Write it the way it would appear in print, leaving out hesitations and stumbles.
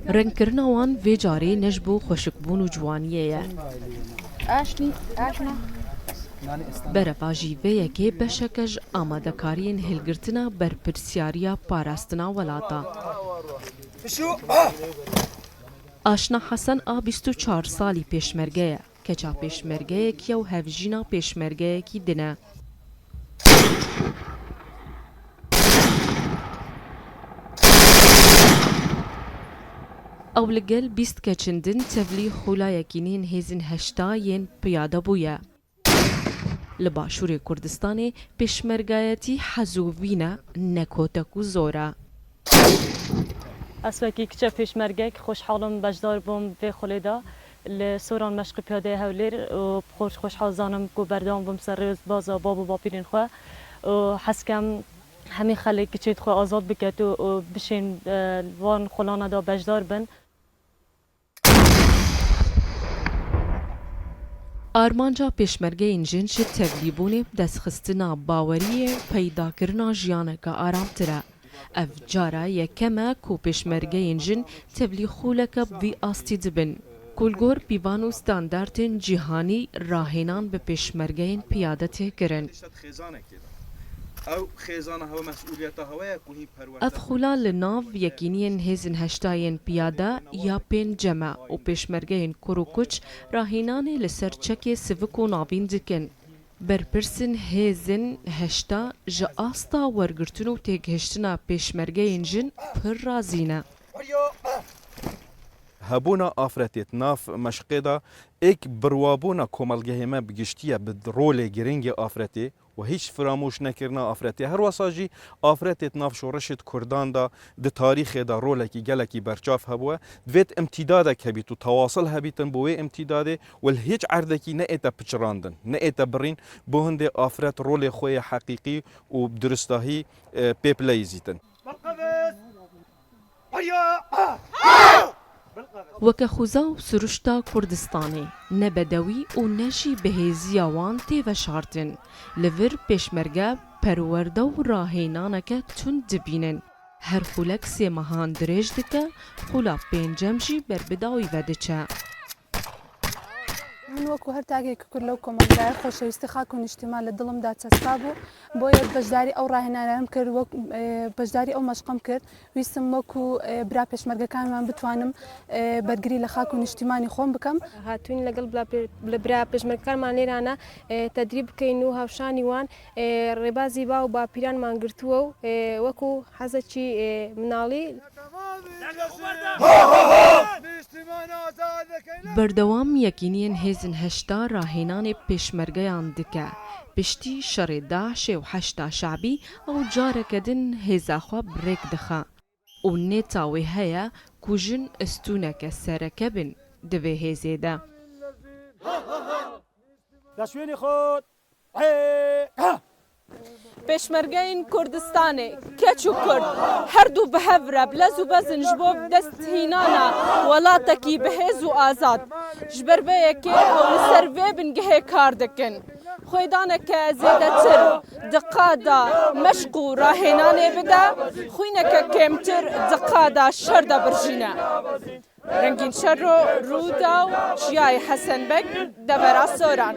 رنگکردنا وان وی جارê ne ji bo xweşikbûn û ciwaniyê ye. Bereva jîveyekê beşeke ji amadekariyên hilgirtina berpirsyariya parastina welata. Aşna Hesen a 24 salî pêşmerge ye. Keça pêşmergeyekî û hevjîna pêşmergeyekî din e. Ew li gel 20 keçin din tevlî xulayekî nên hêzên heşta yên piyade bûye. Li Başûrê Kurdistanê pêşmergayetî hezûvî ne, nekotek û zor e. Ez wekî kiçe pêşmergek xweşxalim bejdar bûm vê xulê de li soran meşqê piyadeyê Hewlêr û xweşxal zanim ku berdewam bûm ser rêzbaza bab û bapîrên xwe û hez kem hemî xelek kiçê xwe azad biket û bişên van xulana da bejdar bin. Armanca pêşmergeyên jin ji tevlîbûnê destxistina baweriyê peydakirina jiyaneke aramtir e. Ev cara yekem e ku pêşmergeyên jin tevlî xûleke bi vî astî dibin. Kulgor pîvan û standardên cîhanî rahênan bi pêşmergeyên piyade tê kirin. Ev xula li nav yekîniyên hêzên heştayên piyade ya pên cem e û pêşmergeyên kur û kuç rahênanê li ser çekê sivik û navîn dikin. Berpirsên hêzên heşta ji asta wergirtin û têgihiştina pêşmergeyên jin pir razî ne. Hebûna afretê nav meşqê da êk birwabûna komelgehê me bi giştiye bi rolê girîngê afretê û hiç firamûş nekirina afretê. Her wesa jî afretê nav şoreşê Kurdan da di tarîxê da rolekî gelekî berçav hebûye. Divêt imtîdadek hebît û tewasil hebîtin bi wê imtîdadê wel hiç erdekî neête piçirandin, neête birîn bo hindê afret rolê xwe yê heqîqî û diristahî pê pileyîzîtin. Weke xuza û siruşta Kurdistanê ne bedewî û ne jî bihêziya wan tê veşartin. Li vir pêşmerge perwerde û rahênaneke tund dibînin. Her xulek sê mehan dirêj dike, xula pêncem jî berbidawî vediçe. من وەکو هەر تاگێکی کورد لەو کۆمەلگایە خۆشەویستی خاک و نیشتیمان لە دڵمدا چەستا بوو بۆیە بەشداری ئەو ڕاهێنانەم کرد بەشداری ئەو مەشقم کرد ویستم وەکو برا پێشمەرگەکانمان بتوانم بەرگری لە خاک و نیشتیمانی خۆم بکەم هاتوین لەگەڵ لە برا پێشمەرگەکانمان لێرانە تەدریب بکەین و هاوشانی وان ڕێبازی با و باپیرانمان گرتووە و وەکو حەزەکی مناڵی بەردەوام یەکینیان هێزن هەشتا ڕاهێنانێ پێشمەرگەیان دکە. پشتی شەڕێ داعشێ و هەشتا شعبی ئەو جارێکە دن هێزاخوا برێک دەخە. و نێتاوێ هەیە کوژن ئەستونەکە سەرەکە بن دەوێ هێزێدا. دەشوێنی خۆت پێشمەرگەین کوردستانê کەچ û kurd herdû bi hev re bilez û bezin ji bo desthînana welatekî bihêz û azad ji ber vê yekê ew li ser vê bingehê kar dikin. Xwêdaneke zêdetir di qada meşq û rahênanê bide, xwîneke kêmtir di qada şer de birjîne. Rengîn Şerro, Rûda û Çiyayê Hesenbek devera Soran.